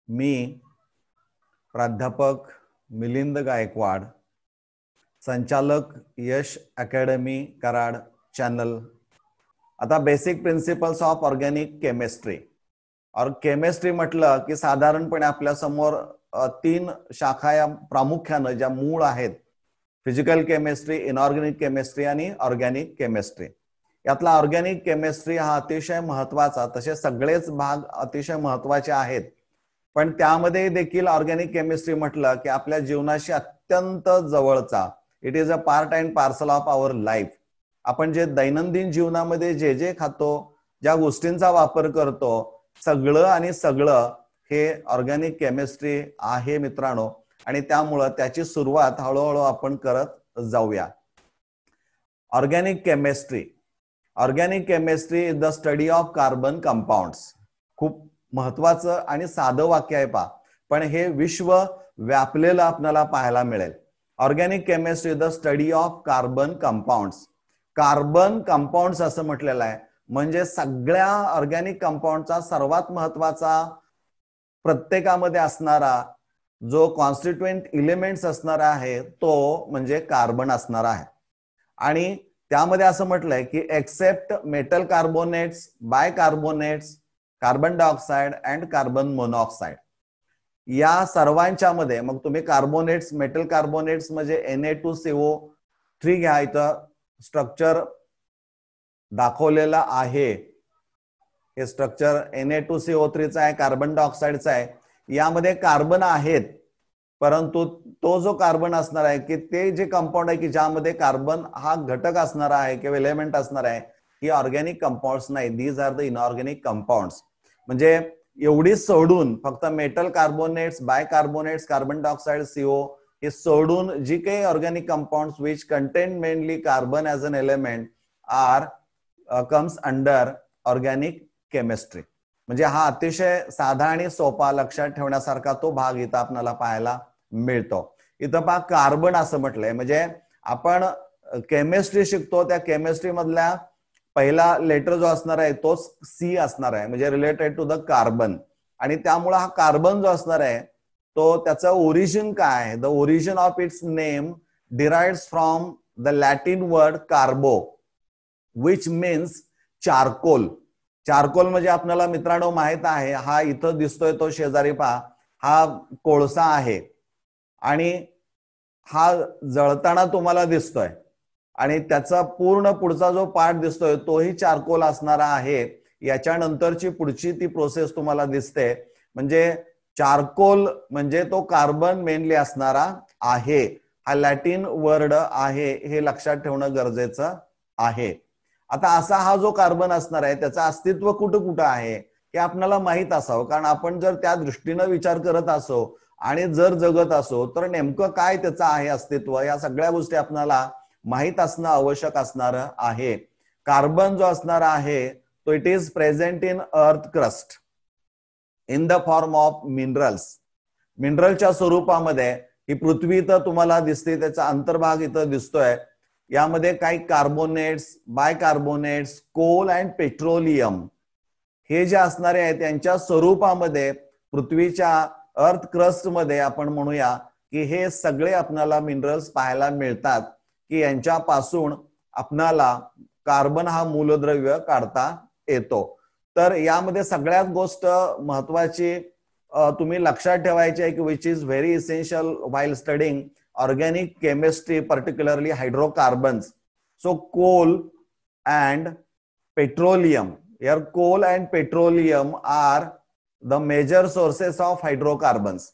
मी प्राध्यापक मिलिंद गायकवाड, संचालक यश academy Karad channel. आता basic principles of organic chemistry और केमिस्ट्री म्हटलं की साधारणपणे आपल्या समोर तीन शाखा या प्रामुख्याने ज्या मूळ आहेत, फिजिकल केमिस्ट्री, इनऑर्गॅनिक केमिस्ट्री आणि ऑर्गॅनिक केमिस्ट्री. यातला ऑर्गॅनिक केमिस्ट्री हा अतिशय महत्वाचा, तसे सगळेच भाग अतिशय महत्वाचे आहेत, पण त्यामध्ये देखील ऑर्गॅनिक केमिस्ट्री म्हटलं की आपल्या जीवनाशी अत्यंत जवळचा, it is a part and parcel of our life. आपण जे दैनंदिन जीवनामध्ये जे जे खातो, ज्या गोष्टींचा वापर करतो, सगळं हे ऑर्गॅनिक केमिस्ट्री आहे मित्रांनो. आणि त्यामुळे त्याची सुरुवात हळूहळू आपण करत जाऊया. Organic chemistry is the study of carbon compounds. खूप महत्वाचं आणि साधं वाक्य आहे पहा, पण हे विश्व व्यापलेलं आपल्याला पाहायला मिळेल. Organic chemistry the study of carbon compounds. Carbon compounds असं म्हटलेलं आहे, म्हणजे सगळ्या ऑर्गॅनिक कंपाऊंडचा सर्वात महत्वाचा, प्रत्येकामध्ये असणारा जो कॉन्स्टिट्युएंट एलिमेंट्स असणार आहे तो म्हणजे कार्बन असणार आहे. आणि त्यामध्ये असं म्हटलंय की except metal carbonates, bicarbonates, carbon dioxide and carbon monoxide, या सर्वांच्या मध्ये मग तुम्ही कार्बोनेट्स, मेटल कार्बोनेट्स म्हणजे Na2CO3 घ्या. इथं स्ट्रक्चर दाखवलेलं आहे, हे स्ट्रक्चर Na2CO3चं आहे, कार्बन डायऑक्साइडचं आहे. यामध्ये कार्बन आहेत, परंतु तो जो कार्बन असणार आहे की ते जे कंपाऊंड आहे की ज्यामध्ये कार्बन हा घटक असणार आहे किंवा एलिमेंट असणार आहे, ही ऑर्गॅनिक कंपाऊंड्स नाही, these are the inorganic compounds. म्हणजे एवढी सोडून फक्त metal carbonates, bicarbonates, carbon dioxide, CO हे सोडून जी काही organic compounds which contain mainly carbon as an element are comes under organic chemistry. म्हणजे हा अतिशय साधा आणि सोपा, लक्षात ठेवण्यासारखा तो भाग इथं आपल्याला पाहायला मिळतो. इथं पहा कार्बन असं म्हटलंय, म्हणजे आपण केमिस्ट्री शिकतो, त्या केमिस्ट्री मधल्या पहिला लेटर जो असणार आहे तोच C असणार आहे, म्हणजे रिलेटेड टू द कार्बन. आणि त्यामुळे हा कार्बन जो असणार आहे तो त्याचं ओरिजिन काय आहे, the origin of its name derives from the Latin word carbo which means charcoal. Charcoal म्हणजे आपल्याला मित्रांनो माहित आहे, हा इथं दिसतोय तो शेजारी पहा, हा कोळसा आहे आणि हा जळताना तुम्हाला दिसतोय, आणि त्याचा पूर्ण पुढचा जो पार्ट दिसतोय तोही चारकोल असणारा आहे. याच्यानंतरची पुढची ती प्रोसेस तुम्हाला दिसते, म्हणजे चारकोल म्हणजे तो कार्बन मेनली असणारा आहे. हा लॅटिन वर्ड आहे, हे लक्षात ठेवणं गरजेचं आहे. आता असा हा जो कार्बन असणार आहे त्याचं अस्तित्व कुठं कुठं आहे हे आपल्याला माहित असावं, कारण आपण जर त्या दृष्टीनं विचार करत असो आणि जर जगत असो तर नेमकं काय त्याचं आहे अस्तित्व, या सगळ्या गोष्टी आपल्याला माहित असणं आवश्यक असणार आहे. कार्बन जो असणार आहे तो it is present in earth crust in the form of minerals. मिनरलच्या स्वरूपामध्ये ही पृथ्वी तर तुम्हाला दिसते, त्याचा अंतर्भाग इथं दिसतोय. यामध्ये काही carbonates, bicarbonates, Coal and petroleum हे जे असणारे आहेत त्यांच्या स्वरूपामध्ये पृथ्वीच्या अर्थ क्रस्ट मध्ये आपण म्हणूया की हे सगळे आपल्याला मिनरल्स पाहायला मिळतात, की यांच्यापासून आपल्याला कार्बन हा मूलद्रव्य काढता येतो. तर यामध्ये सगळ्यात गोष्ट महत्वाची तुम्ही लक्षात ठेवायची आहे की which is very essential while studying organic chemistry, particularly hydrocarbons. So coal and petroleum, here coal and petroleum are the major sources of hydrocarbons,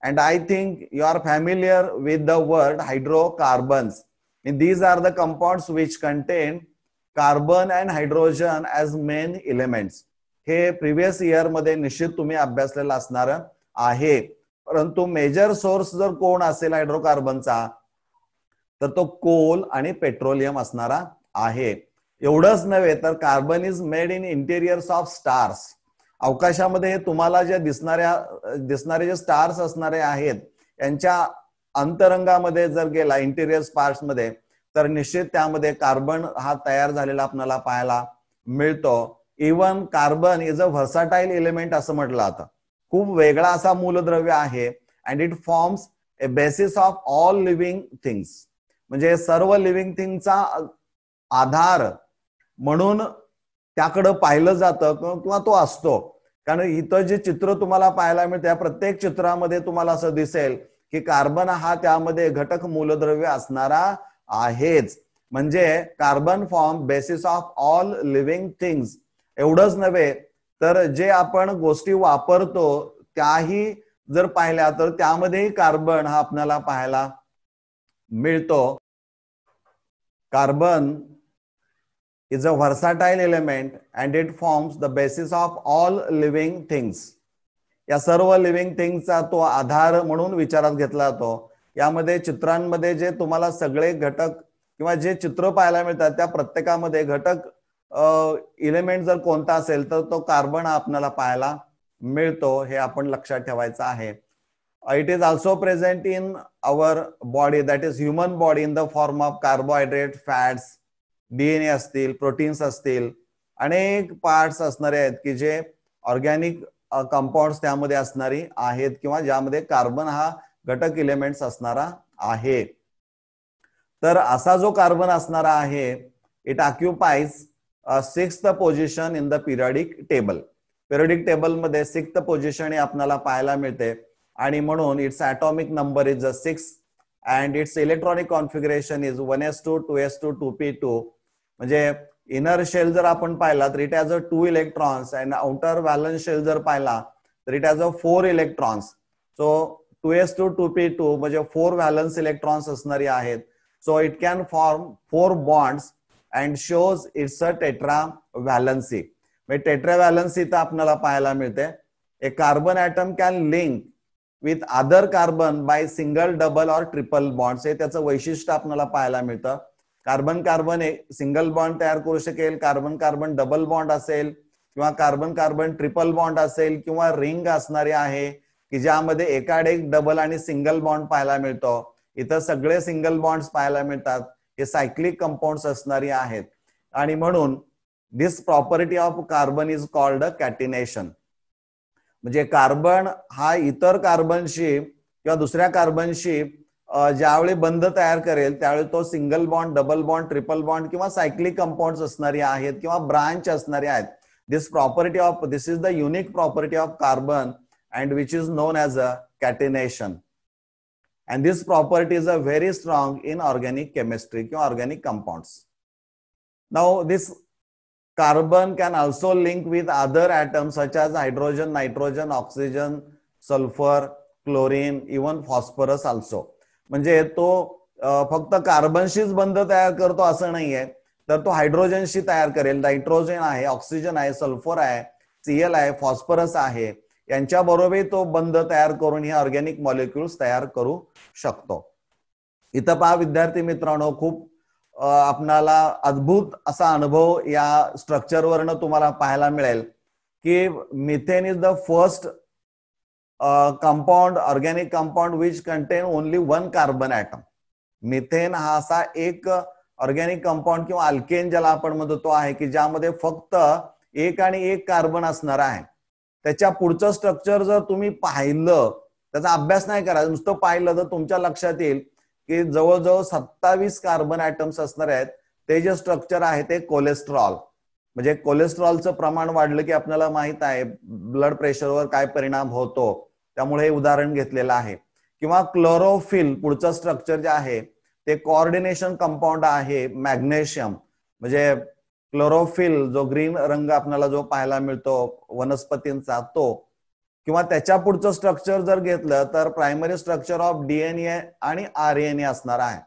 and I think you are familiar with the word hydrocarbons. And these are the compounds which contain carbon and hydrogen as main elements. हे previous year मध्ये निश्चित तुम्ही अभ्यासलेलं असणार आहे. परंतु major source जर कोण असेल हायड्रोकार्बनचा तर तो कोल आणि पेट्रोलियम असणारा आहे. एवढंच नव्हे तर carbon is made in interiors of stars. अवकाशामध्ये तुम्हाला जे दिसणारे जे स्टार्स असणारे आहेत यांच्या अंतरंगामध्ये जर गेला, इंटेरियर पार्ट्स मध्ये, तर निश्चित त्यामध्ये कार्बन हा तयार झालेला आपल्याला पाहायला मिळतो. Even carbon is a versatile element असं म्हटलं जातं. खूप वेगळा असा मूलद्रव्य आहे. And it forms a basis of all living things. म्हणजे सर्व लिव्हिंग थिंगचा आधार म्हणून त्याकडे पाहिलं जातं किंवा तो असतो. कारण इथं जे चित्र तुम्हाला पाहायला मिळते त्या प्रत्येक चित्रामध्ये तुम्हाला असं दिसेल की कार्बन हा त्यामध्ये घटक मूलद्रव्य असणारा आहेच. म्हणजे carbon form basis of all living things. एवढंच नव्हे तर जे आपण गोष्टी वापरतो त्याही जर पाहिल्या तर त्यामध्येही कार्बन हा आपल्याला पाहायला मिळतो. Carbon is a versatile element and it forms the basis of all living things. या सर्व लिव्हिंग थिंगचा तो आधार म्हणून विचारात घेतला जातो. यामध्ये चित्रांमध्ये जे तुम्हाला सगळे घटक किंवा जे चित्र पाहायला मिळतात त्या प्रत्येकामध्ये घटक एलिमेंट जर कोणता असेल तर तो कार्बन आपल्याला पाहायला मिळतो. हे आपण लक्षात ठेवायचं आहे. It is also present in our body, that is human body, in the form of carbohydrate, fats, DNA असतील, प्रोटीन्स असतील, अनेक पार्ट्स असणारे आहेत की जे ऑर्गॅनिक कंपाऊंड्स त्यामध्ये असणारी आहेत किंवा ज्यामध्ये कार्बन हा घटक एलिमेंट्स असणारा आहे. तर असा जो कार्बन असणारा आहे it occupies 6th position in the periodic table. Periodic table मध्ये 6th पोझिशन हे आपल्याला पाहायला मिळते आणि म्हणून it's atomic number is 6 and it's electronic configuration is 1s2 2s2 2p2. म्हणजे इनर शेल जर आपण पाहिला तर it has 2 electrons and outer valence shell जर पाहिला तर it has 4 electrons. So 2s2 2p2 म्हणजे 4 व्हॅलन्स इलेक्ट्रॉन्स असणारी आहेत. So it can form 4 bonds and shows its a tetravalency. म्हणजे टेट्रा व्हॅलन्सी तर आपल्याला पाहायला मिळते. A carbon atom can link with other carbon by single, double or triple bonds. हे त्याचं वैशिष्ट्य आपल्याला पाहायला मिळतं. कार्बन कार्बन एक सिंगल बॉन्ड तयार करू शकेल, कार्बन कार्बन डबल बॉन्ड असेल किंवा कार्बन कार्बन ट्रिपल बॉन्ड असेल किंवा रिंग असणारी आहे की ज्यामध्ये एकाडेक डबल आणि सिंगल बॉन्ड पाहायला मिळतो. इथं सगळे सिंगल बॉन्ड्स पाहायला मिळतात. हे सायक्लिक कंपाऊंड्स असणारी आहेत आणि म्हणून this property of carbon is called catenation. म्हणजे कार्बन हा इतर कार्बनशी किंवा दुसऱ्या कार्बनशी ज्यावेळी बंध तयार करेल त्यावेळी तो single bond, double bond, triple bond किंवा सायक्लिक कंपाऊंड्स असणारी आहेत किंवा ब्रांच असणारी आहेत. This is the unique property of carbon and which is known as a catenation. And this property is a very strong in organic chemistry किंवा organic compounds. Now this carbon can also link with other atoms such as hydrogen, nitrogen, oxygen, sulfur, chlorine, even phosphorus also. म्हणजे तो फक्त कार्बनशीच बंध तयार करतो असं नाहीये, तर तो हायड्रोजनशी तयार करेल. नायट्रोजन आहे, ऑक्सिजन आहे, सल्फर आहे, Cl आहे, फॉस्फरस आहे, यांच्या बरोबर तो बंध तयार करून हे ऑर्गॅनिक मॉलिक्युल्स तयार करू शकतो. इथं पहा विद्यार्थी मित्रांनो, खूप आपणाला अद्भुत असा अनुभव या स्ट्रक्चर वरनं तुम्हाला पाहायला मिळेल की methane is the first compound, organic compound which contain only 1 carbon atom. Methane हा असा एक ऑर्गॅनिक कंपाऊंड किंवा अल्केन ज्याला आपण म्हणतो तो आहे की ज्यामध्ये फक्त एक आणि एक कार्बन असणार आहे. त्याच्या पुढचं स्ट्रक्चर जर तुम्ही पाहिलं, त्याचा अभ्यास नाही करायचा, नुसतं पाहिलं तर तुमच्या लक्षात येईल की जवळजवळ 27 कार्बन ॲटम्स असणार आहेत. ते जे स्ट्रक्चर आहे ते कोलेस्ट्रॉल. म्हणजे कोलेस्ट्रॉलचं प्रमाण वाढलं की आपल्याला माहित आहे ब्लड प्रेशरवर काय परिणाम होतो, त्यामुळे हे उदाहरण घेतलेलं आहे. किंवा क्लोरोफिल पुढचं स्ट्रक्चर जे आहे ते कोऑर्डिनेशन कंपाऊंड आहे मॅग्नेशियम. म्हणजे क्लोरोफिल जो ग्रीन रंग आपल्याला जो पाहायला मिळतो वनस्पतींचा तो. किंवा त्याच्या पुढचं स्ट्रक्चर जर घेतलं तर प्रायमरी स्ट्रक्चर ऑफ डीएनए आणि आरएनए असणार आहे.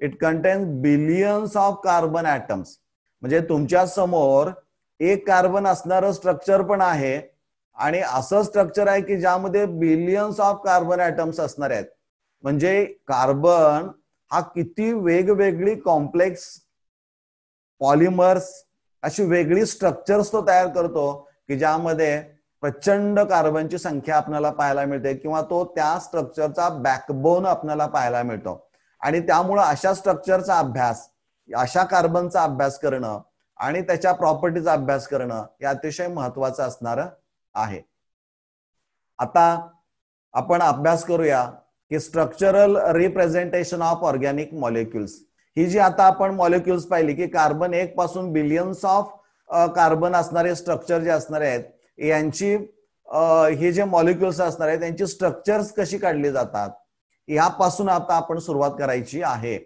It contains billions of carbon atoms. म्हणजे तुमच्या समोर एक कार्बन असणारं स्ट्रक्चर पण आहे आणि असं स्ट्रक्चर आहे की ज्यामध्ये बिलियन्स ऑफ कार्बन ॲटम्स असणार आहेत. म्हणजे कार्बन हा किती वेगवेगळी कॉम्प्लेक्स पॉलिमर्स अशी वेगळी स्ट्रक्चर्स तो तयार करतो की ज्यामध्ये प्रचंड कार्बनची संख्या आपल्याला पाहायला मिळते किंवा तो त्या स्ट्रक्चरचा बॅकबोन आपल्याला पाहायला मिळतो. आणि त्यामुळे अशा स्ट्रक्चरचा अभ्यास, अशा कार्बनचा अभ्यास करणं आणि त्याच्या प्रॉपर्टीचा अभ्यास करणं हे अतिशय महत्वाचं असणार आहे. आता आपण अभ्यास करूया की structural representation of organic molecules. ही जी आता आपण मॉलिक्युल्स पाहिली की कार्बन 1 पासून बिलियन्स ऑफ कार्बन असणारे स्ट्रक्चर जे असणार आहेत यांची हे जे मॉलिक्युल्स असणार आहेत त्यांची स्ट्रक्चर्स कशी काढली जातात यापासून आता आपण सुरुवात करायची आहे.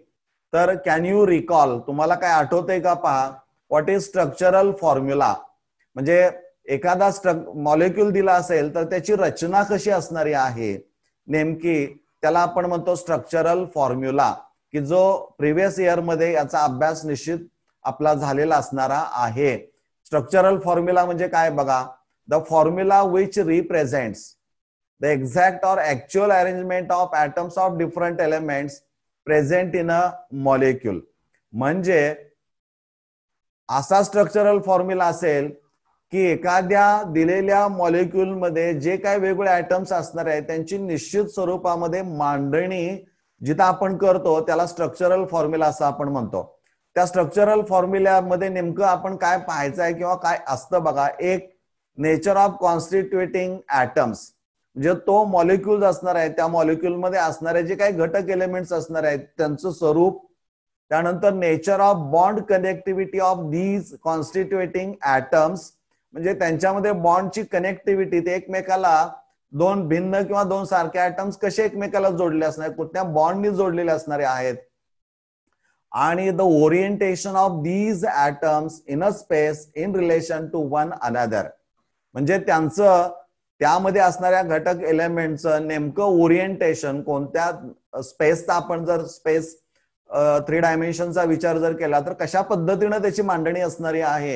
तर कॅन यू रिकॉल, तुम्हाला काय आठवतंय का पहा, व्हॉट इज स्ट्रक्चरल फॉर्म्युला. म्हणजे एखादा मॉलिक्यूल दिला असेल तर त्याची रचना कशी असणारी आहे नेमकी त्याला आपण म्हणतो स्ट्रक्चरल फॉर्म्युला, की जो प्रिव्हियस इयर मध्ये याचा अभ्यास निश्चित आपला झालेला असणारा आहे. स्ट्रक्चरल फॉर्म्युला म्हणजे काय बघा, the formula which represents the exact or actual arrangement of atoms of different elements present in a molecule. म्हणजे असा स्ट्रक्चरल फॉर्म्युला असेल की एखाद्या दिलेल्या मॉलिक्यूल मध्ये जे काही वेगवेगळे ऍटम्स असणार आहेत त्यांची निश्चित स्वरूपामध्ये मांडणी जिथं आपण करतो त्याला स्ट्रक्चरल फॉर्म्युला असं आपण म्हणतो. त्या स्ट्रक्चरल फॉर्म्युल्यामध्ये नेमकं आपण काय पाहायचं आहे किंवा काय असतं बघा, एक नेचर ऑफ कॉन्स्टिट्युटिंग ऍटम्स, म्हणजे तो मॉलिक्यूल असणार आहे त्या मॉलिक्यूल मध्ये असणारे जे काही घटक एलिमेंट्स असणार आहेत त्यांचं स्वरूप, त्यानंतर nature of bond connectivity of these कॉन्स्टिट्युटिंग atoms, म्हणजे त्यांच्यामध्ये बॉन्डची कनेक्टिव्हिटी, ते एकमेकाला दोन भिन्न किंवा दोन सारखे ऍटम्स कसे एकमेकाला जोडले असणार, कुठल्या बॉन्डनी जोडलेले असणारे आहेत, आणि the orientation of these atoms in a space in relation to one another, म्हणजे त्यांचं त्यामध्ये असणाऱ्या घटक एलिमेंटचं नेमकं ओरिएंटेशन कोणत्या स्पेसचा, आपण जर स्पेस 3 डायमेन्शनचा विचार जर केला तर कशा पद्धतीने त्याची मांडणी असणारी आहे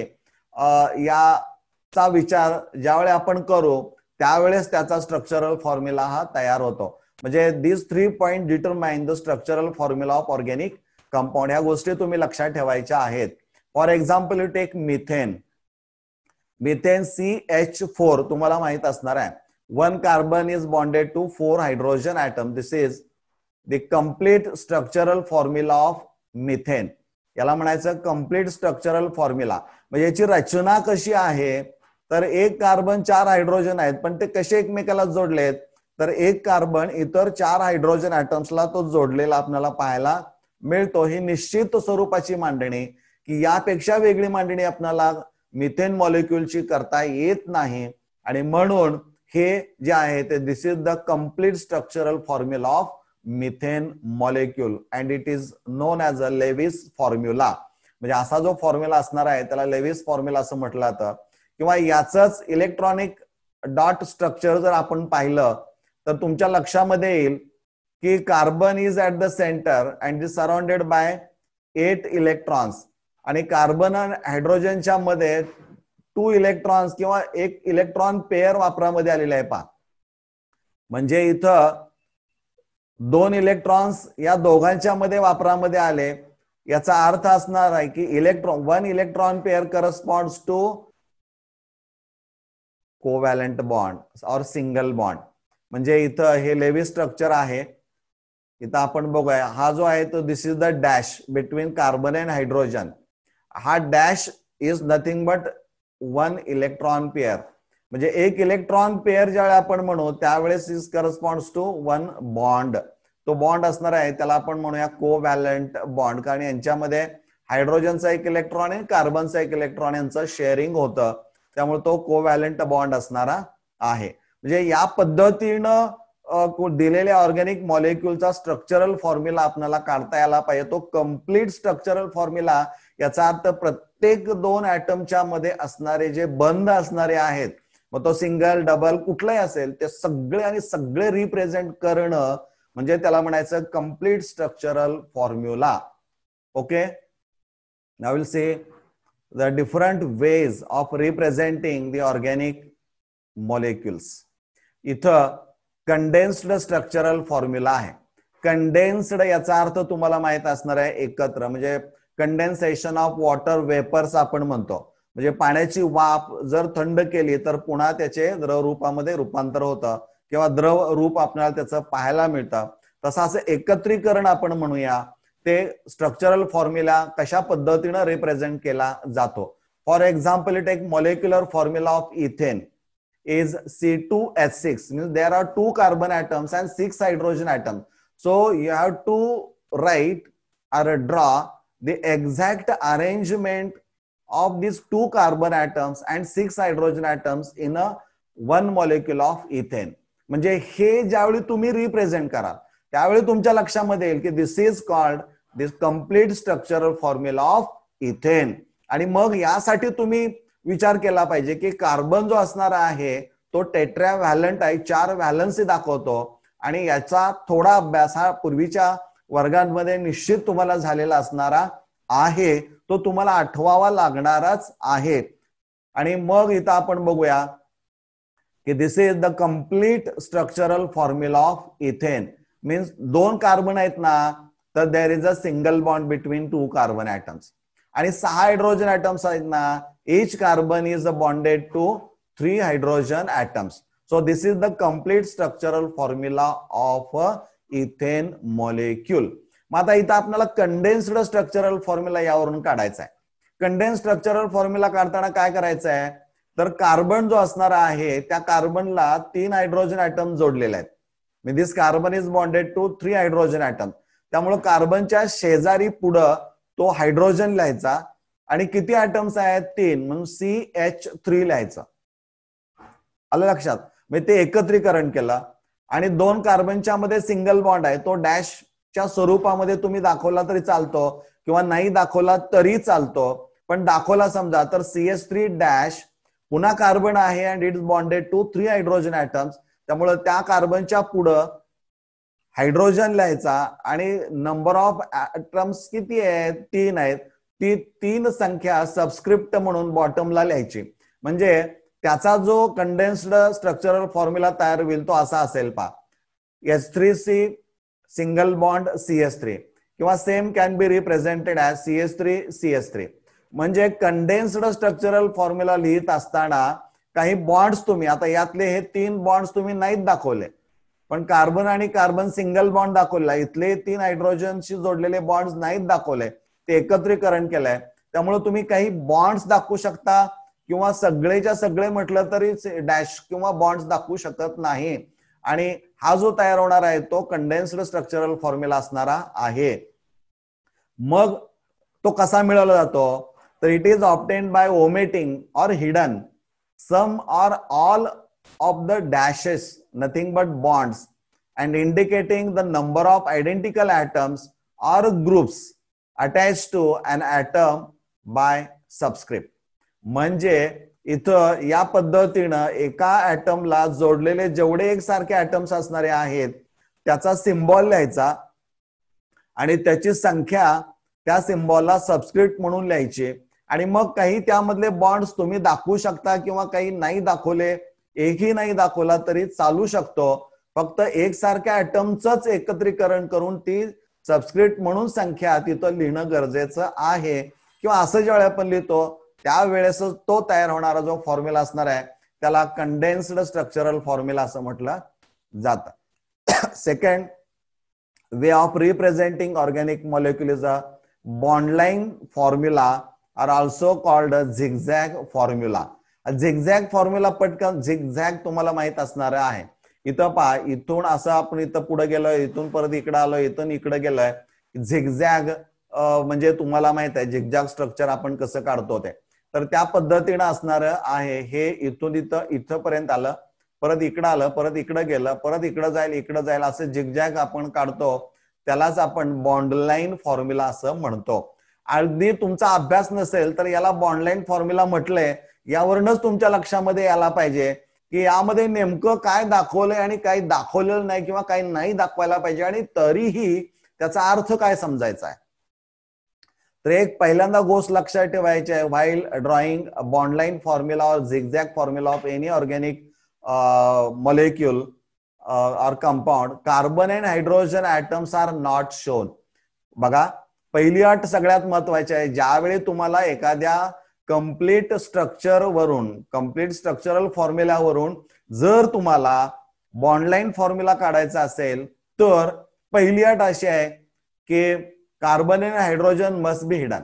याचा विचार ज्यावेळी आपण करू त्यावेळेस त्याचा स्ट्रक्चरल फॉर्म्युला हा तयार होतो. म्हणजे this 3 point determine the structural formula of organic compound. या गोष्टी तुम्ही लक्षात ठेवायच्या आहेत. For example you take methane. Methane CH4 तुम्हाला माहित असणार आहे. 1 carbon is bonded to 4 hydrogen atom. This is the complete structural formula of methane. याला म्हणायचं कम्प्लीट स्ट्रक्चरल फॉर्म्युला. म्हणजे याची रचना कशी आहे तर एक कार्बन 4 हायड्रोजन आहेत पण ते कसे एकमेकाला जोडलेत तर एक कार्बन इतर 4 हायड्रोजन ऍटम्सला तो जोडलेला आपल्याला पाहायला मिळतो. ही निश्चित स्वरूपाची मांडणी की यापेक्षा वेगळी मांडणी आपल्याला मिथेन मॉलिक्यूलची करता येत नाही आणि म्हणून हे जे आहे ते this is the complete structural formula of methane molecule and it is known as a Lewis formula. म्हणजे असा जो फॉर्म्युला असणार आहे त्याला लेविस फॉर्म्युला असं म्हटलं जातं. किंवा याचंच इलेक्ट्रॉनिक डॉट स्ट्रक्चर जर आपण पाहिलं तर तुमच्या लक्षामध्ये येईल की carbon is at the centre and is surrounded by 8 electrons आणि कार्बन आणि हायड्रोजनच्या मध्ये 2 इलेक्ट्रॉन्स किंवा एक इलेक्ट्रॉन पेअर वापरामध्ये आलेला आहे पहा. म्हणजे इथं 2 इलेक्ट्रॉन्स या दोघांच्या मध्ये वापरामध्ये आले. याचा अर्थ असणार आहे की 1 electron pair corresponds to covalent bond और सिंगल बॉन्ड. म्हणजे इथं हे लेविस स्ट्रक्चर आहे. इथं आपण बघूया हा जो आहे तो this is the dash between carbon and hydrogen. हा dash is nothing but 1 electron pair. म्हणजे एक इलेक्ट्रॉन पेअर ज्यावेळी आपण म्हणू त्यावेळेस इज करस्पॉन्ड्स टू 1 बॉन्ड. तो बॉन्ड असणार आहे त्याला आपण म्हणूया कोव्हॅलंट बॉन्ड, कारण यांच्यामध्ये हायड्रोजनचा एक इलेक्ट्रॉन आणि कार्बनचा एक इलेक्ट्रॉन यांचं शेअरिंग होतं त्यामुळे तो कोव्हॅलंट बॉन्ड असणारा आहे. म्हणजे या पद्धतीनं दिलेल्या ऑर्गॅनिक मॉलिक्यूलचा स्ट्रक्चरल फॉर्म्युला आपल्याला काढता यायला पाहिजे. तो कम्प्लीट स्ट्रक्चरल फॉर्म्युला याचा अर्थ प्रत्येक 2 ऍटमच्या मध्ये असणारे जे बंध असणारे आहेत मग तो सिंगल डबल कुठलाही असेल ते सगळे आणि सगळे रिप्रेझेंट करणं म्हणजे त्याला म्हणायचं complete structural formula. Okay, now will see the different ways of representing the organic molecules. इथं कंडेन्स्ड स्ट्रक्चरल फॉर्म्युला आहे. कंडेन्स्ड याचा अर्थ तुम्हाला माहित असणार आहे एकत्र, म्हणजे कंडेन्सेशन ऑफ वॉटर वेपर्स आपण म्हणतो. म्हणजे पाण्याची वाफ जर थंड केली तर पुन्हा त्याचे द्रव रूपामध्ये रूपांतर होतं किंवा द्रव रूप आपल्याला त्याचं पाहायला मिळतं. तसं असं एकत्रीकरण आपण म्हणूया ते स्ट्रक्चरल फॉर्म्युला कशा पद्धतीने रिप्रेझेंट केला जातो. फॉर एक्झाम्पल इट एक molecular formula of ethane. is C2H6, means there are 2 carbon atoms and 6 hydrogen atoms. So you have to write or draw the exact arrangement of these 2 carbon atoms and 6 hydrogen atoms in a 1 molecule of ethane. म्हणजे हे ज्यावेळी तुम्ही represent कराल त्यावेळी तुमच्या लक्षामध्ये येईल की this is called this complete structural formula of ethane. आणि मग यासाठी तुम्ही विचार केला पाहिजे की कार्बन जो असणार आहे तो टेट्रा व्हॅलंट आहे, 4 व्हॅलन्सी दाखवतो. आणि याचा थोडा अभ्यास हा पूर्वीच्या वर्गांमध्ये निश्चित तुम्हाला झालेला असणारा आहे, तो तुम्हाला आठवावा लागणारच आहे. आणि मग इथं आपण बघूया की this is the complete structural formula of ethane. Means 2 carbon आहेत ना, तर there is a single bond between 2 carbon atoms. आणि 6 हायड्रोजन ॲटम्स आहेत ना, each carbon is bonded to 3 hydrogen atoms. So this is the complete structural formula of a ethane molecule. मग आता इथं आपल्याला कंडेन्स्ड स्ट्रक्चरल फॉर्म्युला यावरून काढायचा आहे. कंडेन्स्ड स्ट्रक्चरल फॉर्म्युला काढताना काय करायचं आहे, तर कार्बन जो असणार आहे त्या कार्बनला 3 हायड्रोजन ॲटम जोडलेले आहेत. This carbon is bonded to 3 hydrogen atom. त्यामुळे कार्बनच्या शेजारी पुढं तो हायड्रोजन लिहायचा आणि किती ॲटम्स आहेत 3, म्हणून CH3 लिहायचं. आलं लक्षात. म्हणजे ते एकत्रीकरण केलं आणि 2 कार्बनच्या मध्ये सिंगल बॉन्ड आहे, तो डॅशच्या स्वरूपामध्ये तुम्ही दाखवला तरी चालतो किंवा नाही दाखवला तरी चालतो. पण दाखवला समजा तर CH3 डॅश पुन्हा कार्बन आहे and it is bonded to 3 hydrogen atoms. त्यामुळे त्या कार्बनच्या पुढं हायड्रोजन लिहायचा आणि नंबर ऑफ ॲटम्स किती आहेत 3 आहेत. ती 3 संख्या सबस्क्रिप्ट म्हणून बॉटमला लिहायची. म्हणजे त्याचा जो कंडेन्स्ड स्ट्रक्चरल फॉर्म्युला तयार होईल तो असा असेल पहा, H3C सिंगल बॉन्ड CH3 किंवा same can be represented as CH3CH3. म्हणजे कंडेन्स्ड स्ट्रक्चरल फॉर्म्युला लिहित असताना काही बॉन्ड्स तुम्ही आता यातले हे 3 बॉन्ड्स तुम्ही नाहीत दाखवले, पण कार्बन आणि कार्बन सिंगल बॉन्ड दाखवला, इथले 3 हायड्रोजनशी जोडलेले बॉन्ड्स नाहीत दाखवले, ते एकत्रीकरण केलंय. त्यामुळे तुम्ही काही बॉन्ड्स दाखवू शकता किंवा सगळेच्या सगळे म्हटलं तरी डॅश किंवा बॉन्ड्स दाखवू शकत नाही. आणि हा जो तयार होणार आहे तो कंडेन्स्ड स्ट्रक्चरल फॉर्म्युला असणारा आहे. मग तो कसा मिळवला जातो, तर it is obtained by omitting or hidden some or all of the dashes, nothing but bonds, and indicating the number of identical atoms or groups attached to an atom by subscript. म्हणजे इथं या पद्धतीनं एका ॲटमला जोडलेले जेवढे एकसारखे atoms असणारे आहेत त्याचा सिम्बॉल लिहायचा आणि त्याची संख्या त्या सिम्बॉलला सबस्क्रिप्ट म्हणून लिहायची. आणि मग काही त्यामधले बॉन्ड्स तुम्ही दाखवू शकता किंवा काही नाही दाखवले, एकही नाही दाखवला तरी चालू शकतो. फक्त एकसारख्या ॲटमचंच एकत्रीकरण करून ती सबस्क्रिप्ट म्हणून संख्या तिथं लिहिणं गरजेचं आहे. किंवा असं ज्यावेळी आपण लिहितो त्यावेळेस तो तयार होणारा जो फॉर्म्युला असणार आहे त्याला कंडेन्स्ड स्ट्रक्चरल फॉर्म्युला असं म्हटलं जातं. Second way of representing organic molecule is a bond line formula or also called zigzag formula. Zigzag formula पटकन झिगझॅग तुम्हाला माहित असणार आहे. इथं पहा, इथून असं आपण इथं पुढे गेलोय, इथून परत इकडे आलोय, इथून इकडे गेलोय. झिगझॅग म्हणजे तुम्हाला माहित आहे झिगझॅग स्ट्रक्चर आपण कसं काढतो ते, तर त्या पद्धतीनं असणार आहे. हे इथून इथपर्यंत आलं, परत इकडं आलं, परत इकडं गेलं, परत इकडं जाईल असं झिगझॅग आपण काढतो. त्यालाच आपण बॉन्ड लाईन फॉर्म्युला असं म्हणतो. अगदी तुमचा अभ्यास नसेल तर याला बॉन्ड लाईन फॉर्म्युला म्हटलंय यावरूनच तुमच्या लक्षामध्ये यायला पाहिजे की यामध्ये नेमकं काय दाखवलंय आणि काही दाखवलेलं नाही किंवा काही नाही दाखवायला पाहिजे आणि तरीही त्याचा अर्थ काय समजायचा आहे. तर एक पहिल्यांदा गोष्ट लक्षात ठेवायची आहे, while drawing bond line formula or zigzag formula of any organic molecule or compound, carbon and hydrogen atoms are not shown. बघा, पहिली अट सगळ्यात महत्वाची आहे. ज्यावेळी तुम्हाला एखाद्या कंप्लीट स्ट्रक्चर वरून, कंप्लीट स्ट्रक्चरल फॉर्म्युलावरून जर तुम्हाला बॉन्ड लाईन फॉर्म्युला काढायचा असेल तर पहिली अट अशी आहे की कार्बन आणि हायड्रोजन मस्ट बी हिडन.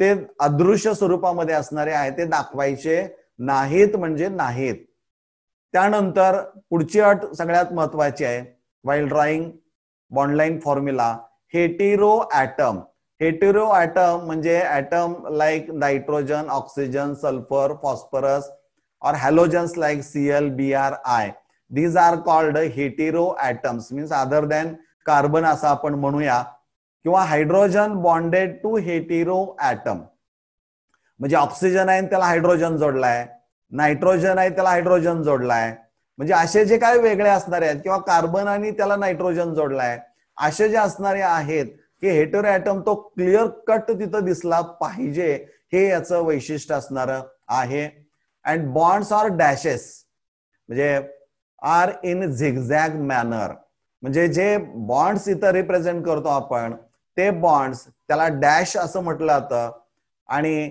ते अदृश्य स्वरूपामध्ये असणारे आहे, ते दाखवायचे नाहीत म्हणजे नाहीत. त्यानंतर पुढची अट सगळ्यात महत्वाची आहे, while drawing bond line formula, hetero atom. Hetero atom म्हणजे atom like nitrogen, oxygen, sulphur, phosphorus or halogens like Cl, Br, I. These are called hetero atoms, means other than carbon असं आपण म्हणूया, किंवा hydrogen bonded to hetero atom. म्हणजे oxygen आहे त्याला hydrogen जोडलाय, nitrogen आहे त्याला हायड्रोजन जोडलाय, म्हणजे असे जे काय वेगळे असणारे आहेत, किंवा कार्बन आणि त्याला नायट्रोजन जोडलाय, असे जे असणारे आहेत की हेटेरो ॲटम तो क्लिअर कट तिथं दिसला पाहिजे, हे याचं वैशिष्ट्य असणार आहे. अँड बॉन्ड्स आर डॅशेस, म्हणजे आर इन झिगझॅग मॅनर, म्हणजे जे बॉन्ड्स इथं रिप्रेझेंट करतो आपण ते बॉन्ड्स त्याला डॅश असं म्हटलं जातं, आणि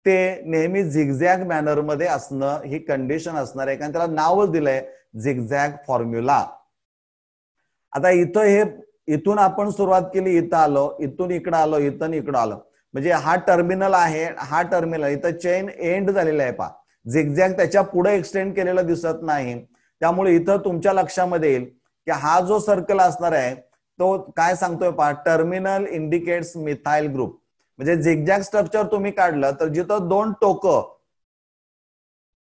ते नेहमी झिगझॅग मॅनर मध्ये असणं ही कंडिशन असणार आहे, कारण त्याला नावच दिलंय झिगझॅग फॉर्म्युला. आता इथं हे इथून आपण सुरुवात केली, इथं आलो, इथून इकडं आलो, इथून इकडं आलो, म्हणजे हा टर्मिनल आहे, हा टर्मिनल इथं चेन एंड झालेला आहे. पहा झिगझॅग त्याच्या पुढे एक्सटेंड केलेला दिसत नाही, त्यामुळे इथं तुमच्या लक्षामध्ये येईल की हा जो सर्कल असणार आहे तो काय सांगतोय पहा, टर्मिनल इंडिकेट्स मिथाइल ग्रुप. म्हणजे झिगझॅग स्ट्रक्चर तुम्ही काढलं तर जिथं दोन टोकं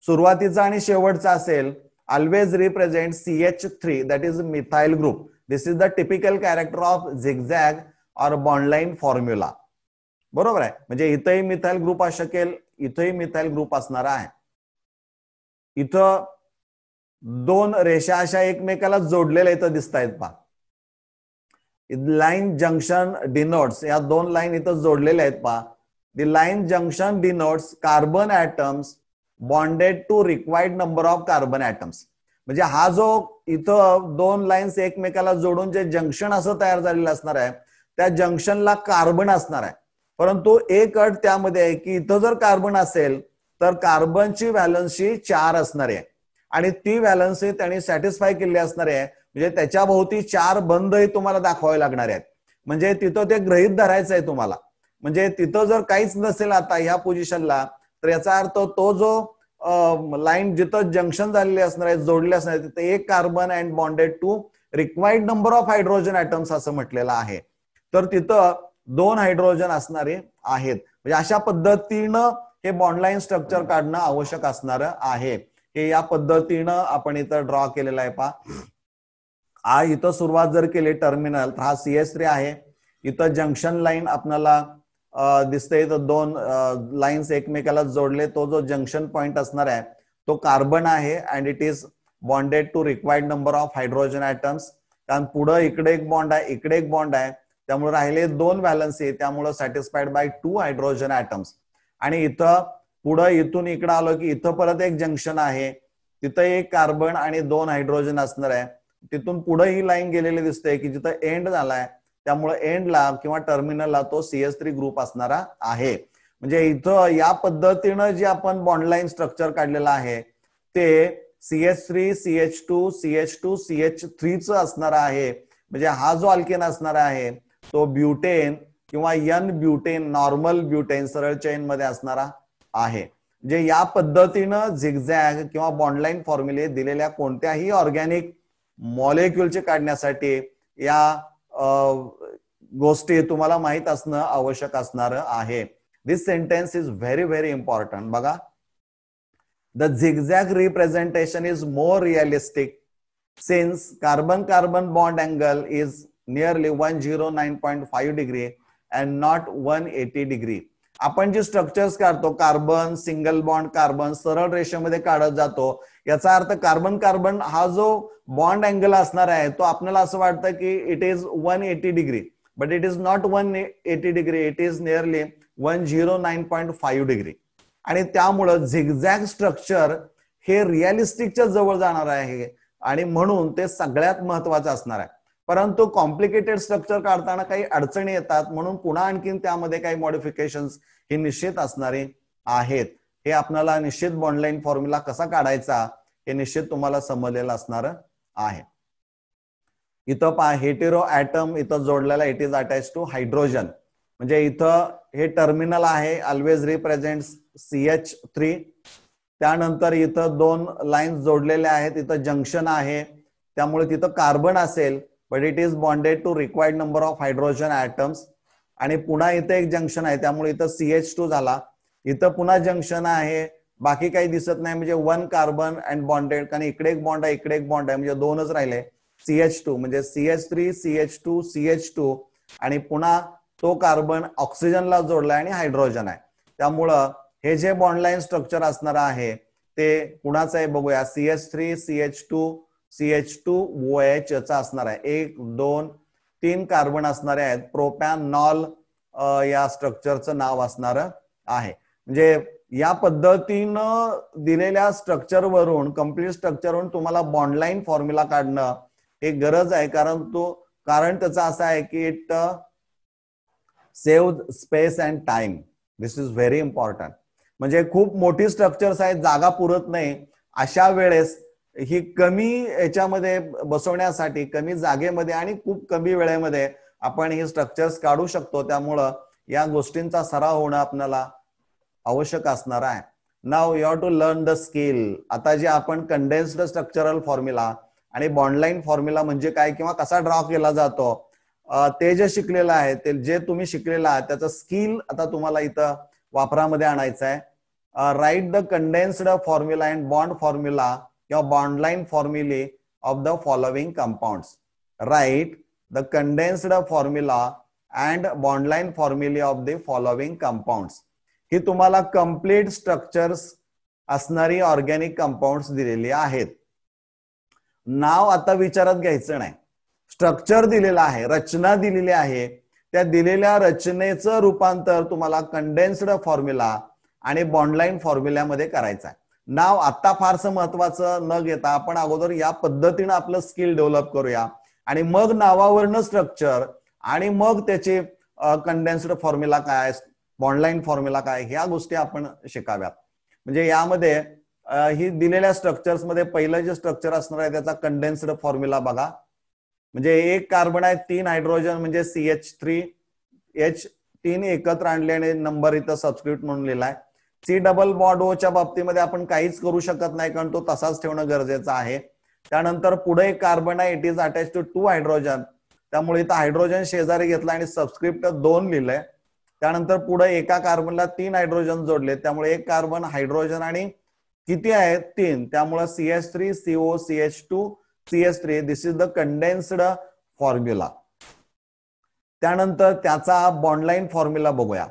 सुरुवातीचा आणि शेवटचा असेल, always represent CH3, that is methyl group. This is the typical character of zigzag और बॉन्ड लाईन फॉर्म्युला. बरोबर आहे, म्हणजे इथंही मिथाइल ग्रुप असू शकेल, इथंही मिथाइल ग्रुप असणार आहे. इथं दोन रेषा अशा एकमेकाला जोडलेल्या इथं दिसत आहेत पहा, लाईन जंक्शन डिनोट्स, या दोन लाईन इथं जोडलेल्या आहेत पहा. The line junction denotes carbon atoms bonded to required number of carbon atoms. म्हणजे हा जो इथं दोन लाईन्स एकमेकाला जोडून जे जंक्शन असं तयार झालेलं असणार आहे, त्या जंक्शनला कार्बन असणार आहे. परंतु एक अट त्यामध्ये आहे की इथं जर कार्बन असेल तर कार्बनची व्हॅलन्सी 4 असणार आहे, आणि ती व्हॅलन्सी त्यांनी सॅटिस्फाय केली असणार आहे. म्हणजे त्याच्या भोवती 4 बंधही तुम्हाला दाखवावे लागणार आहेत, म्हणजे तिथं ते गृहीत धरायचं आहे तुम्हाला. म्हणजे तिथं जर काहीच नसेल आता ह्या पोझिशनला, तर याचा अर्थ तो जो लाईन जिथं जंक्शन झालेले असणार आहे, जोडले असणार आहे, तिथं एक carbon and bonded to required number of hydrogen atoms असं म्हटलेलं आहे, तर तिथं 2 हायड्रोजन असणारे आहेत. म्हणजे अशा पद्धतीनं हे बॉन्ड लाईन स्ट्रक्चर काढणं आवश्यक असणार आहे. हे या पद्धतीनं आपण इथं ड्रॉ केलेलं आहे पहा. इथं सुरुवात जर केली टर्मिनल, तर हा CH3 आहे. इथं जंक्शन लाईन आपल्याला दिसते, इथं 2 लाईन्स एकमेकाला जोडले, तो जो जंक्शन पॉइंट असणार आहे तो कार्बन आहे, and it is bonded to required number of hydrogen atoms. कारण पुढे इकडे एक बॉन्ड आहे, इकडे एक बॉन्ड आहे, त्यामुळे राहिले 2 व्हॅलन्सी, त्यामुळे सॅटिस्फाईड बाय 2 हायड्रोजन ॲटम्स. आणि इथं पुढे इथून इकडे आलो की इथं परत एक जंक्शन आहे, तिथं एक कार्बन आणि 2 हायड्रोजन असणार आहे. तिथून पुढे ही लाईन गेलेली दिसते की जिथं एंड झालाय, त्यामुळे एंडला किंवा टर्मिनलला तो CH3 ग्रुप असणारा आहे. म्हणजे इथं या पद्धतीनं जे आपण बॉन्ड लाईन स्ट्रक्चर काढलेलं आहे ते CH3 CH2 CH2 CH3 असणार आहे. म्हणजे हा जो अल्केन असणार आहे तो ब्युटेन किंवा N ब्युटेन, नॉर्मल ब्युटेन, सरळ चेन मध्ये असणारा आहे. म्हणजे या पद्धतीनं झिगझॅग किंवा बॉन्ड लाईन फॉर्म्युले दिलेल्या कोणत्याही ऑर्गॅनिक मॉलिक्युलचे काढण्यासाठी या गोष्टी तुम्हाला माहित असणं आवश्यक असणार आहे. This sentence is very very important. बघा, the zigzag representation is more realistic since carbon carbon bond angle is nearly 109.5 degree and not 180 degree. आपण जे स्ट्रक्चर्स काढतो, कार्बन सिंगल बॉन्ड कार्बन सरळ रेषेमध्ये काढत जातो, याचा अर्थ कार्बन कार्बन हा जो बॉन्ड अँगल असणार आहे तो आपल्याला असं वाटतं की it is 180 degree, but it is not 180 degree, it is nearly 109.5 degree. आणि त्यामुळं झिगझॅग स्ट्रक्चर हे रिअलिस्टिकच्या जवळ जाणार आहे, आणि म्हणून ते सगळ्यात महत्वाचं असणार आहे. परंतु कॉम्प्लिकेटेड स्ट्रक्चर काढताना काही अडचणी येतात, म्हणून पुन्हा आणखीन त्यामध्ये काही मॉडिफिकेशन्स हे निश्चित असणारे आहेत. हे आपल्याला निश्चित बॉन्ड लाईन फॉर्म्युला कसा काढायचा हे निश्चित तुम्हाला समजलेलं असणार आहे. इथं पहा, हेटेरो ॲटम इथं जोडलेला, it is attach two hydrogen. म्हणजे इथं हे टर्मिनल आहे, ऑलवेज रिप्रेझेंट्स CH3, त्यानंतर इथं 2 लाईन्स जोडलेल्या आहेत, इथं जंक्शन आहे, त्यामुळे तिथं कार्बन असेल, but it is bonded to required number of hydrogen atoms. आणि पुन्हा इथे एक जंक्शन आहे, त्यामुळे इथं CH2 झाला. इथं पुन्हा जंक्शन आहे, बाकी काही दिसत नाही, म्हणजे 1 कार्बन अँड बॉन्डेड, कारण इकडे एक बॉन्ड आहे, इकडे एक बॉन्ड आहे, म्हणजे 2च राहिले. CH2 म्हणजे CH3 CH2 CH2 आणि पुन्हा तो कार्बन ऑक्सिजनला जोडलाय आणि हायड्रोजन आहे. त्यामुळं हे जे बॉन्ड लाईन स्ट्रक्चर असणार आहे ते कुणाचं आहे बघूया. CH3 CH2 CH2 OH चा असणार आहे. 1 2 3 कार्बन असणारे आहेत. प्रोपॅनॉल या स्ट्रक्चरचं नाव असणार आहे. म्हणजे या पद्धतीनं दिलेल्या स्ट्रक्चरवरून, कम्प्लीट स्ट्रक्चरवरून तुम्हाला बॉन्ड लाईन फॉर्म्युला काढणं हे गरज आहे, कारण त्याचं असं आहे की it save space and time. This is very important. म्हणजे खूप मोठी स्ट्रक्चर्स आहेत, जागा पुरत नाही, अशा वेळेस ही कमी याच्यामध्ये बसवण्यासाठी, कमी जागेमध्ये आणि खूप कमी वेळेमध्ये आपण ही स्ट्रक्चर्स काढू शकतो. त्यामुळं या गोष्टींचा सराव होणं आपल्याला आवश्यक असणार आहे. Now you have to learn the skill. आता जे आपण कंडेन्स्ड स्ट्रक्चरल फॉर्म्युला आणि बॉन्ड लाईन फॉर्म्युला म्हणजे काय किंवा कसा ड्रॉ केला जातो ते जे शिकलेलं आहे, ते जे तुम्ही शिकलेलं आहे त्याचं स्किल आता तुम्हाला इथं वापरामध्ये आणायचं आहे. Write the condensed formula and bond formula किंवा बॉन्ड लाईन फॉर्म्युले of the following compounds. Write the condensed formula and bond line फॉर्म्युले ऑफ द फॉलोइंग कंपाऊंड्स. ही तुम्हाला कंप्लीट स्ट्रक्चर्स असणारी ऑर्गॅनिक कंपाऊंड्स दिलेली आहेत. नाव आता विचारात घ्यायचं नाही. स्ट्रक्चर दिलेला आहे, रचना दिलेली आहे, त्या दिलेल्या रचनेचं रूपांतर तुम्हाला कंडेन्स्ड फॉर्म्युला आणि बॉन्ड लाईन फॉर्म्युल्यामध्ये करायचं आहे. नाव आता फारसं महत्वाचं न घेता आपण अगोदर या पद्धतीनं आपलं स्किल डेव्हलप करूया आणि मग नावावरनं स्ट्रक्चर आणि मग त्याचे कंडेन्स्ड फॉर्म्युला काय, बॉन्ड लाईन फॉर्म्युला काय, ह्या गोष्टी आपण शिकाव्यात. म्हणजे यामध्ये ही दिलेल्या स्ट्रक्चर्स मध्ये पहिलं जे स्ट्रक्चर असणार आहे त्याचा कंडेन्स्ड फॉर्म्युला बघा. म्हणजे 1 कार्बन आहे, 3 हायड्रोजन म्हणजे CH3H, 3 एकत्र आणल्याने नंबर इथं सबस्क्रिप्ट म्हणून लिहिलाय. C डबल बॉन्ड O च्या बाबतीमध्ये आपण काहीच करू शकत नाही, कारण तो तसाच ठेवणं गरजेचं आहे. त्यानंतर पुढे एक कार्बन आहे, it is attach to 2 hydrogen, त्यामुळे इथं हायड्रोजन शेजारी घेतला आणि सबस्क्रिप्ट 2 लिहिलंय. त्यानंतर पुढे एका कार्बनला 3 हायड्रोजन जोडले, त्यामुळे 1 कार्बन हायड्रोजन आणि किती आहेत 3, त्यामुळे CH3 CO CH2 CH3. This is the condensed formula. त्यानंतर त्याचा बॉन्ड लाईन फॉर्म्युला बघूया.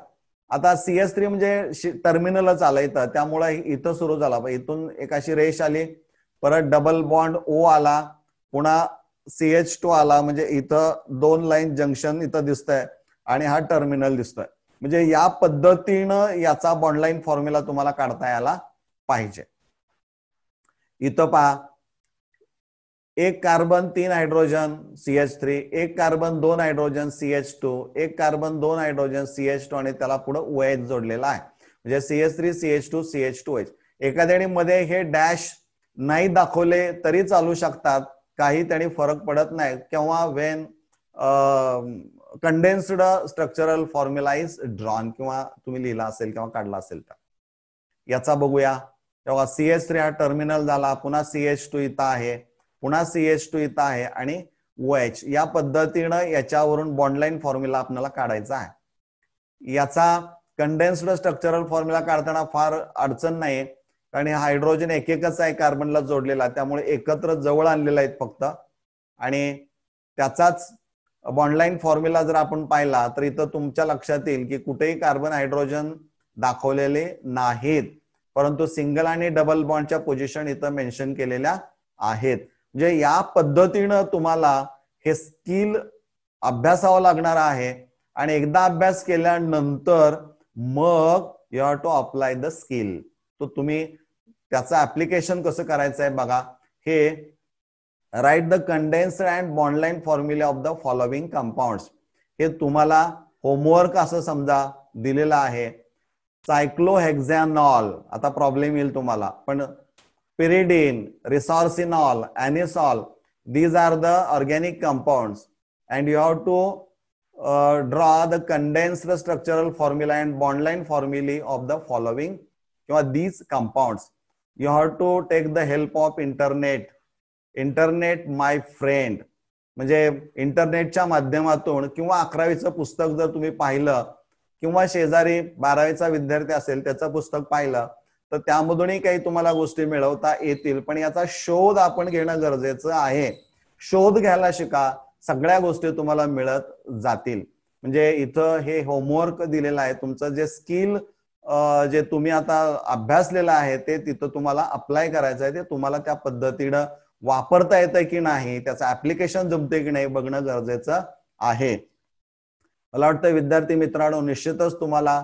आता CH3 म्हणजे टर्मिनलच आलं इथं, त्यामुळे इथं सुरू झाला, इथून एक अशी रेष आली, परत डबल बॉन्ड O आला, पुन्हा CH2 आला, म्हणजे इथं 2 लाईन जंक्शन इथं दिसतंय आणि हा टर्मिनल दिसतोय. म्हणजे या पद्धतीनं याचा बॉन्ड लाईन फॉर्म्युला तुम्हाला काढता यायला पाहिजे. इथं पहा, 1 carbon 3 hydrogen CH3, 1 carbon 2 hydrogen CH2, 1 carbon 2 hydrogen CH2 आणि त्याला पुढे OH जोडलेला आहे, म्हणजे CH3 CH2 CH2H. एखाद्याने मध्ये हे डॅश नाही दाखवले तरी चालू शकतात, काही त्याने फरक पडत नाही, किंवा Wien condensed structural formula is drawn, किंवा तुम्ही लिहिला असेल किंवा काढला असेल तर. याचा बघूया. तेव्हा CH3 हा टर्मिनल झाला, पुन्हा CH2 इथं आहे, पुन्हा CH2 इथं आहे आणि OH. या पद्धतीनं याच्यावरून बॉन्ड लाईन फॉर्म्युला आपल्याला काढायचा आहे. याचा कंडेन्स्ड स्ट्रक्चरल फॉर्म्युला काढताना फार अडचण नाही, कारण हायड्रोजन एक एकच आहे कार्बनला जोडलेला, त्यामुळे एकत्र जवळ आणलेला आहेत फक्त. आणि त्याचाच बॉन्ड लाईन फॉर्म्युला जर आपण पाहिला तर इथं तुमच्या लक्षात येईल की कुठेही कार्बन हायड्रोजन दाखवलेले नाहीत, परंतु सिंगल आणि डबल बॉन्डच्या पोझिशन इथं मेन्शन केलेल्या आहेत. म्हणजे या पद्धतीनं तुम्हाला हे स्किल अभ्यासावं लागणार आहे आणि एकदा अभ्यास केल्यानंतर मग you have to apply the skill. तो तुम्ही त्याचं ऍप्लिकेशन कसं करायचं आहे बघा. हे write the condensed and bond line formula of the following compounds, हे तुम्हाला होमवर्क असं समजा दिलेलं आहे. सायक्लोहेक्झॅनॉल, आता प्रॉब्लेम येईल तुम्हाला, पण pyridine, resorcinol, anisole, these are the organic compounds and you have to draw the condensed structural formula and bond line formulae of the following these compounds. You have to take the help of internet. Internet my friend म्हणजे इंटरनेटच्या माध्यमातून किंवा 11वीचं पुस्तक जर तुम्ही पाहिलं किंवा शेजारी 12वीचा विद्यार्थी असेल त्याचं पुस्तक पाहिलं तर त्यामधूनही काही तुम्हाला गोष्टी मिळवता येतील. पण याचा शोध आपण घेणं गरजेचं आहे. शोध घ्यायला शिका, सगळ्या गोष्टी तुम्हाला मिळत जातील. म्हणजे इथं हे होमवर्क दिलेलं आहे, तुमचं जे स्किल जे तुम्ही आता अभ्यासलेलं आहे ते तिथं तुम्हाला अप्लाय करायचं आहे. ते तुम्हाला त्या पद्धतीनं वापरता येतं की नाही, त्याचं ऍप्लिकेशन जमते की नाही बघणं गरजेचं आहे. मला वाटतं विद्यार्थी मित्रांनो, निश्चितच तुम्हाला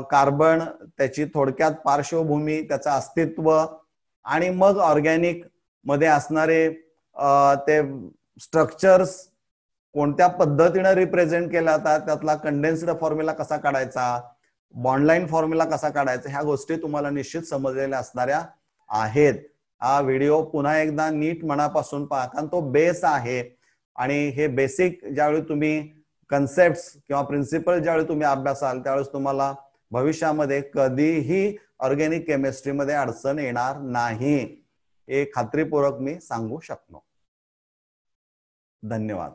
कार्बन, त्याची थोडक्यात पार्श्वभूमी, त्याचं अस्तित्व आणि मग ऑर्गॅनिक मध्ये असणारे ते स्ट्रक्चर्स कोणत्या पद्धतीने रिप्रेझेंट केला जातात, त्यातला कंडेन्स्ड फॉर्म्युला कसा काढायचा, बॉन्डलाईन फॉर्म्युला कसा काढायचा, ह्या गोष्टी तुम्हाला निश्चित समजलेल्या असणाऱ्या आहेत. हा व्हिडिओ पुन्हा एकदा नीट मनापासून पहा, कारण तो बेस आहे. आणि हे बेसिक ज्यावेळी तुम्ही कन्सेप्ट्स किंवा प्रिन्सिपल ज्यावेळी तुम्ही अभ्यासाल त्यावेळेस तुम्हाला भविष्यामध्ये कधीही ऑर्गॅनिक केमिस्ट्रीमध्ये अडचण येणार नाही, हे खात्रीपूर्वक मी सांगू शकतो. धन्यवाद.